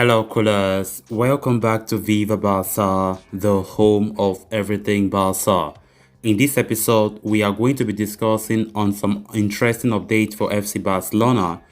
Hello, coolers. Welcome back to Viva Barça, the home of everything Barça. In this episode, we are going to be discussing on some interesting updates for FC Barcelona.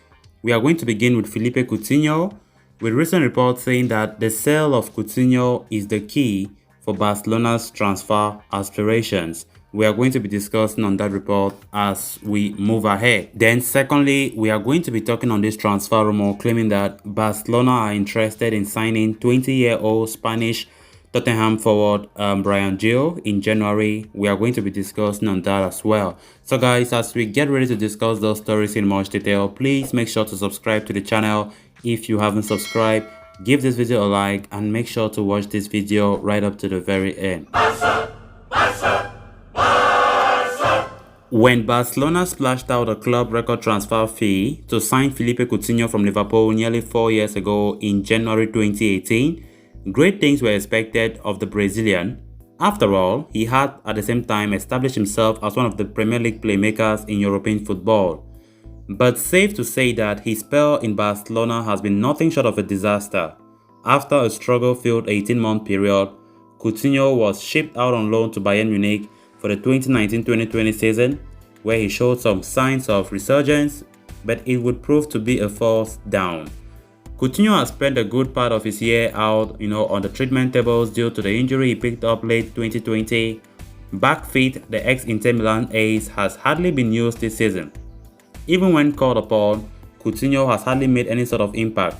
We are going to begin with Felipe Coutinho, with recent reports saying that the sale of Coutinho is the key for Barcelona's transfer aspirations. We are going to be discussing on that report as we move ahead. Then secondly, we are going to be talking on this transfer rumor claiming that Barcelona are interested in signing 20-year-old Spanish Tottenham forward Bryan Gil in January. We are going to be discussing on that as well. So guys, as we get ready to discuss those stories in much detail, please make sure to subscribe to the channel if you haven't subscribed. Give this video a like and make sure to watch this video right up to the very end. Barça, Barça. When Barcelona splashed out a club record transfer fee to sign Felipe Coutinho from Liverpool nearly 4 years ago in January 2018, great things were expected of the Brazilian. After all, he had at the same time established himself as one of the Premier League playmakers in European football. But safe to say that his spell in Barcelona has been nothing short of a disaster. After a struggle-filled 18-month period, Coutinho was shipped out on loan to Bayern Munich for the 2019-2020 season, where he showed some signs of resurgence, but it would prove to be a false down. Coutinho has spent a good part of his year out, on the treatment tables due to the injury he picked up late 2020. Back fit, the ex-Inter Milan ace has hardly been used this season. Even when called upon, Coutinho has hardly made any sort of impact.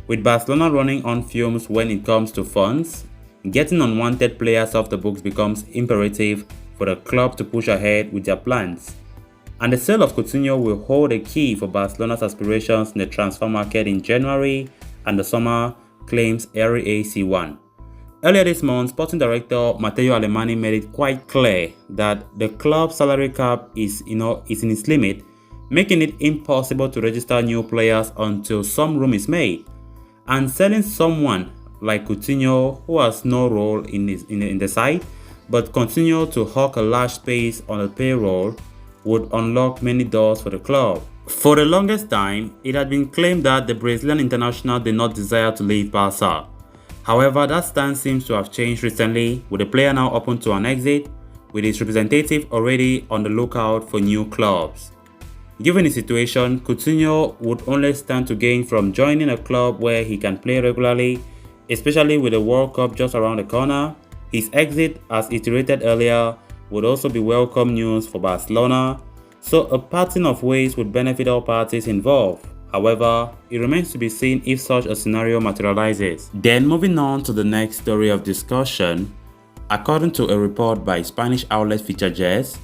With Barcelona running on fumes when it comes to funds, getting unwanted players off the books becomes imperative for the club to push ahead with their plans. And the sale of Coutinho will hold a key for Barcelona's aspirations in the transfer market in January and the summer, claims Harry AC1. Earlier this month, sporting director Matteo Alemany made it quite clear that the club's salary cap is in its limit, making it impossible to register new players until some room is made. And selling someone like Coutinho, who has no role in the side, but continue to hawk a large space on the payroll, would unlock many doors for the club. For the longest time, it had been claimed that the Brazilian international did not desire to leave Barca. However, that stance seems to have changed recently, with the player now open to an exit, with his representative already on the lookout for new clubs. Given the situation, Coutinho would only stand to gain from joining a club where he can play regularly, especially with the World Cup just around the corner. His exit, as iterated earlier, would also be welcome news for Barcelona, so a parting of ways would benefit all parties involved. However, it remains to be seen if such a scenario materializes. Then moving on to the next story of discussion, according to a report by Spanish outlet Fichajes,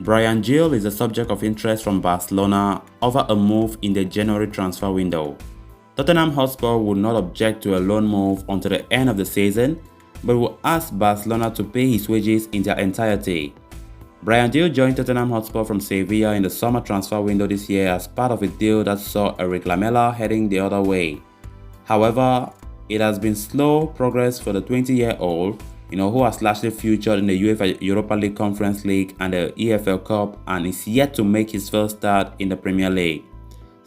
Bryan Gil is the subject of interest from Barcelona over a move in the January transfer window. Tottenham Hotspur would not object to a loan move until the end of the season, but will ask Barcelona to pay his wages in their entirety. Bryan Gil joined Tottenham Hotspur from Sevilla in the summer transfer window this year as part of a deal that saw Eric Lamela heading the other way. However, it has been slow progress for the 20-year-old, who has largely featured in the UEFA Europa League Conference League and the EFL Cup and is yet to make his first start in the Premier League.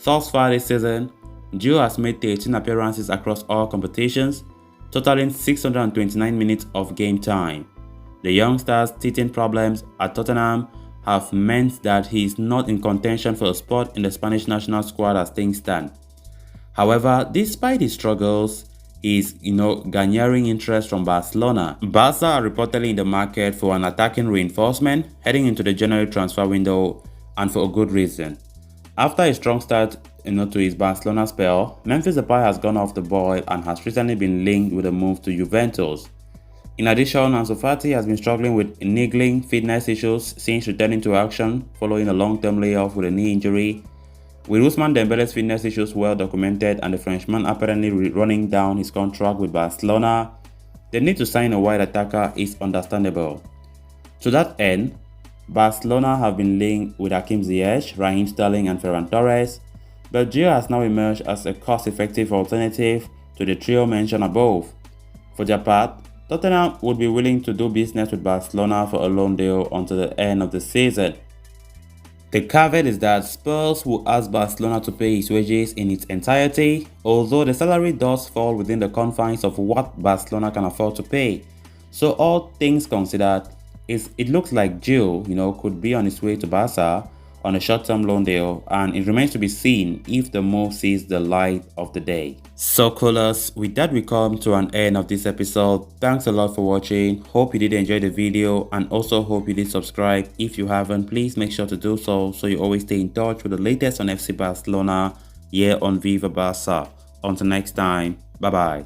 Thus far this season, Gil has made 13 appearances across all competitions, totaling 629 minutes of game time. The youngster's teething problems at Tottenham have meant that he is not in contention for a spot in the Spanish national squad as things stand. However, despite his struggles, he is garnering interest from Barcelona. Barca are reportedly in the market for an attacking reinforcement heading into the January transfer window, and for a good reason. After a strong start to his Barcelona spell, Memphis Depay has gone off the boil and has recently been linked with a move to Juventus. In addition, Ansu Fati has been struggling with niggling fitness issues since returning to action following a long-term layoff with a knee injury. With Ousmane Dembele's fitness issues well documented and the Frenchman apparently running down his contract with Barcelona, the need to sign a wide attacker is understandable. To that end, Barcelona have been linked with Hakim Ziyech, Raheem Sterling and Ferran Torres, but Gil has now emerged as a cost-effective alternative to the trio mentioned above. For their part, Tottenham would be willing to do business with Barcelona for a loan deal until the end of the season. The caveat is that Spurs will ask Barcelona to pay his wages in its entirety, although the salary does fall within the confines of what Barcelona can afford to pay. So all things considered, it looks like Gil, could be on his way to Barca on a short-term loan deal, and it remains to be seen if the move sees the light of the day. So callers, with that we come to an end of this episode. Thanks a lot for watching. Hope you did enjoy the video, and also hope you did subscribe. If you haven't, please make sure to do so you always stay in touch with the latest on FC Barcelona here on Viva Barca. Until next time, bye bye.